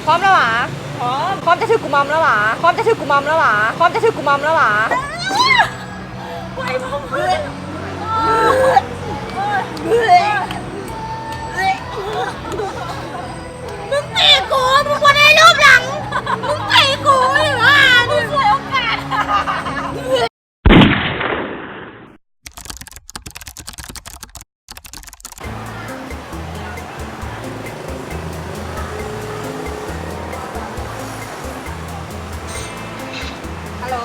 ร้อมแล้วหรอพร้อมพร้อมจะถือกุมารแล้วหรอพร้อมจะถือกุมารแล้วหรอพร้อมจะถือกุมารแล้วหรอไปพ่อเพื่อนมึงตีกูมึงควรได้รูปหลังมึงตีกูหรือว่ามึงสวยโอกาสฮัลโหล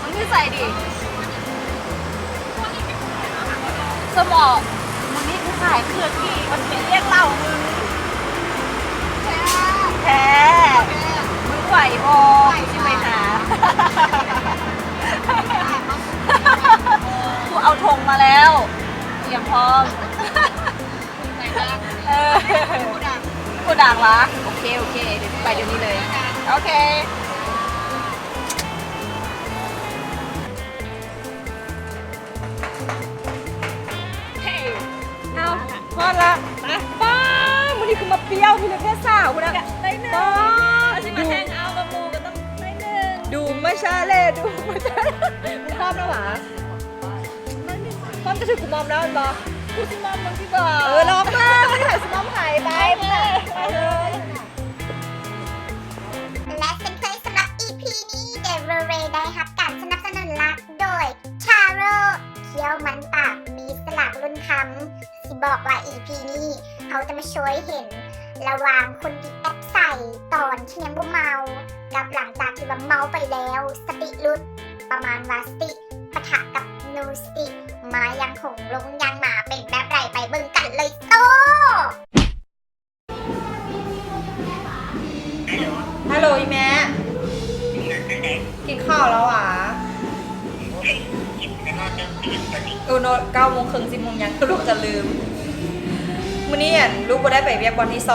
มึงที่ใส่ดิสมองมันนี่กูขายเครื่องที่มันเป็นเรียกเหล่ามึงแพ้มึงไหวบอใช่ไหมคะกูเอาธงมาแล้วเตรียมพร้อมกูดังวะโอเคเดี๋ยวไปเดี๋ยวนี้เลยโอเคเอาพอละป้าวันนี้คือมาเปรี้ยวพี่เลยแค่สาวคุณนะได้หนึ่งจะมาแทงเอากับมูก็ต้องได้หนึ่งดูไม่ใช่เลยดูไม่ใช่มึงพร้อมแล้วหรอพร้อมจะถือกุมารแล้วหรอกูซิมอมมึงที่บอกลองมาไม่ได้ถ่ายสมอมหายไปเลยและเช่นเคยสำหรับ EP นี้เดวเรได้รับการสนับสนุนหลักโดยชาโร่เคี้ยวมันปากมีสลักรุ่นคำที่บอกว่า EP นี้เขาจะมาช่วยเห็นระหว่างคนที่แอบใส่ตอนที่ยังบ่เมากับหลังจากที่ว่าเมาไปแล้วสติหลุดประมาณว่าสติปะทะกับนูสติมายังหงลงยังหมาเป็นแบบไรไปเบิ่งกันเลยโตฮัลโหลอีแม่กินข้าวแล้วหรอโน้ต9 โมงครึ่ง10 โมงยังลูกจะลืมมื้อนี้ลูกก็ได้ไปเวียกวันที่2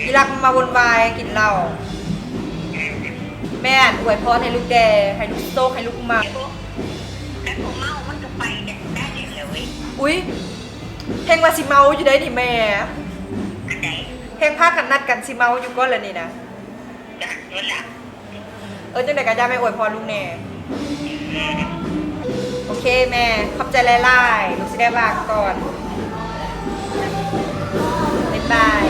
อีรักมาวนวายกินเหล้าแม่อวยพรให้ลูกแกให้ลูกโตให้ลูกมาแต่ผมเมามันก็ไปเนี่ยได้เลยเว้ยอุ้ยเพลงว่าสิเมาอยู่ได้ดิแม่เพลงพากันนัดกันสิเมาอยู่ก็แล้วนี่นะจังได๋ก็อย่าไปอวยพรลูกแน่โอเคแม่ขอบใจหลายๆลูกสิได้วางก่อนบ๊ายบาย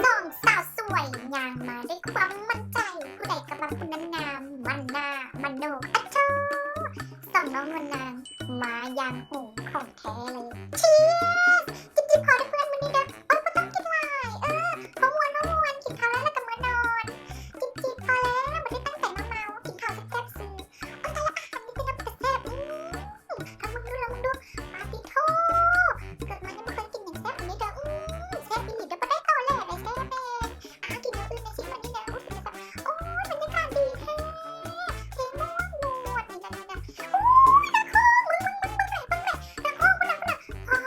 สองสาวสวยงามมาด้วยความมั่นใจผู้ใดกำลังคุณนั้นงามมันหน้ามันโหนกอะเจ้าสองน้องวันนางมายานหงของแท้เลยเชียร์จิ๊บพอได้เพื่อนมันนี่นะโอ๊ยไม่ต้องกินหลายเพราะวันกินข้าวแล้วกับมื้อนอนจิ๊บพอแล้วไม่ได้ตั้งใจมาเมากินข้าวแซ่บๆสิโอ๊ยแต่ละอาหารนี่เป็นน้ำแซ่บทำมึงดูปาติโต้เกิดมายังไม่เคยกินอย่างแซ่บอันนี้เด้อแซ่บอีหลีเด้อบ่ได้ต่อแหล่ได้แซ่บแม่กินอย่างอื่นในชิ้นวันนี้นะโอ้ยบรรยากาศดีแท้เพลงม่วนนี่นะโอ้ยนักคอมึงนักคอ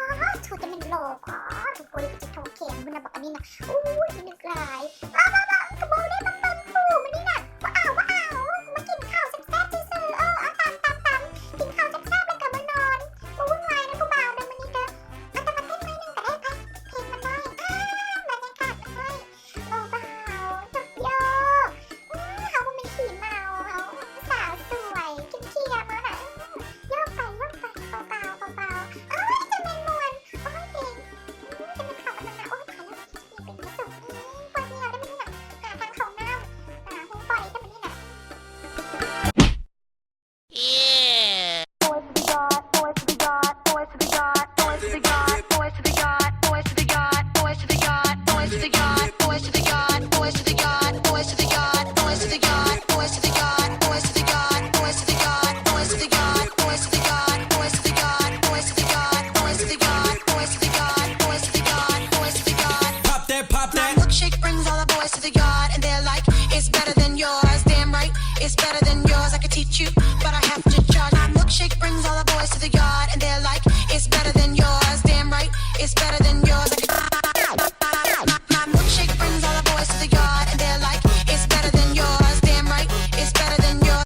ถูกจะเป็นโลพอถูกโอ้ยจะโทรเข็มมันนะบอกอันนี้นะโอ้ยนึกหลายกระโบได้บังคู่มันนี่นะว้าวมากินข้าวแซ่บๆซื่อเอาตามกินข้าวแซ่บๆแล้วก็มานอนมาวุ่นวายนะผู้บ่าวนะมันนี่เด้อมันจะมาเต้นไม่หนึ่งก็ได้ปะเพลงมันได้บรรยากาศมันให้บ่าวสุดยอดเขาเป็นขี่เมาเขาสาวสวยกินเคียมาหน่อยย่อไปเบาเอ้ยจะเป็นมวนโอ้ยเพลงจะเป็นข่าวกันนะโอ้ยถ่ายแล้วเป็นที่สุดปล่อยเดียวได้ไหมนี่นะหาทางเขาหน้าหูปล่อยได้ไหมนี่นะMilkshake brings all the boys to the yard, and they're like, it's better than yours. Damn right, it's better than yours. I could teach you, but I have to charge. My milkshake brings all the boys to the yard, and they're like, it's better than yours. Damn right, it's better than yours. My milkshake brings all the boys to the yard, and they're like, it's better than yours. Damn right, it's better than yours.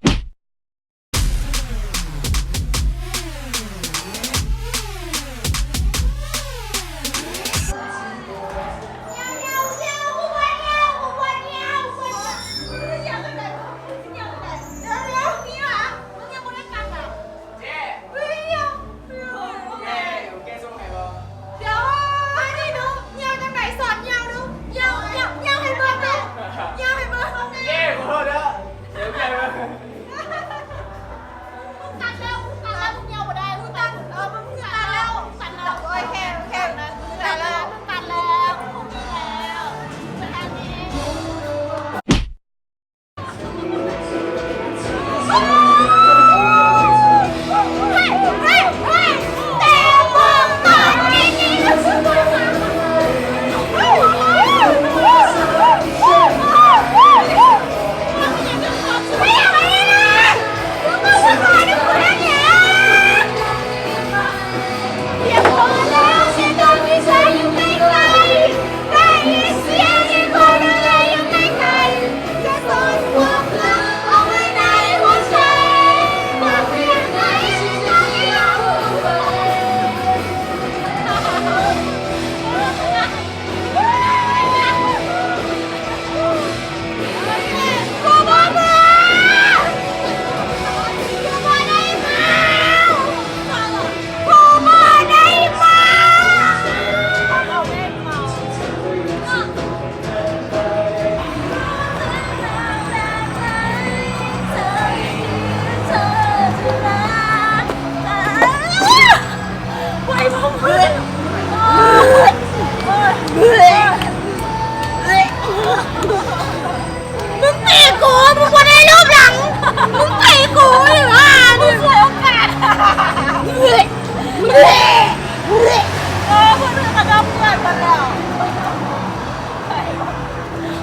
กันแล้ว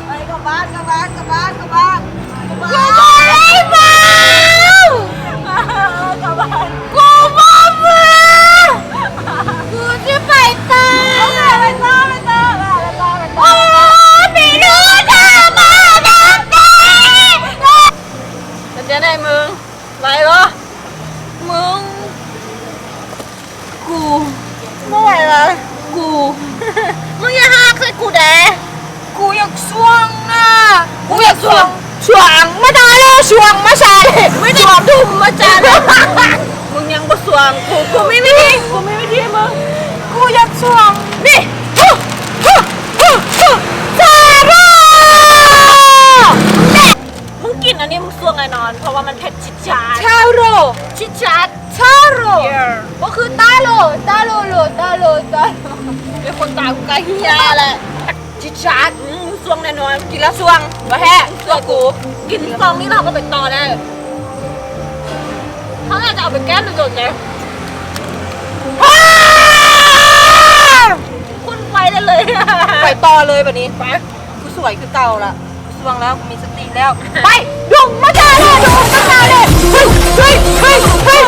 ไปกลับบ้านกลับบ้านกลับบ้านกลับบ้านกลับบ้าน กูไม่เมาก ลับบ้าน กูบ้ามือกูจะไปตาย ไปต่อไปต่อไปต่อไปต่อ โอ้ไม่รู้ทำมาดังใจ จะได้มึงไปเหรอ มึง กู ไม่ไหวแล้ว กู มึงอย่าหักใส่กูแด กูอยากช่วงอ่ะ กูอยากช่วงมาได้เลยช่วงมาชาเลยไม่ได้ดุมมาจาเลย มึงยังบ่สวงกูไม่มีวิธีกูไม่มีวิธีมึงกูอยากช่วง นี่ฮึฮึฮึฮึซาร่า มึงกินอันนี้มึงสวงแน่นอนเพราะว่ามันเผ็ดชิดชา ชาโรชิชัดชาโรก็คือตาโลตาโลโลตาโลตาโล เป็นคนตากูไกลเฮียแหละ ชิชัด มึงสวงแน่นอนกินแล้วสวงมาแฮ่สวงกูกินซองนี้เราก็ไปต่อได้เขาน่าจะเอาไปแก้มโดนๆเลยคุณไปได้เลย ไปต่อเลยแบบนี้ ไปกูสวยคือเก่าละกูสวงแล้วกูมีสติแล้ว ไปดุมมาจาเลยดุมมาจาเลยเฮ้ยเฮ้ยเฮ้ยเฮ้ย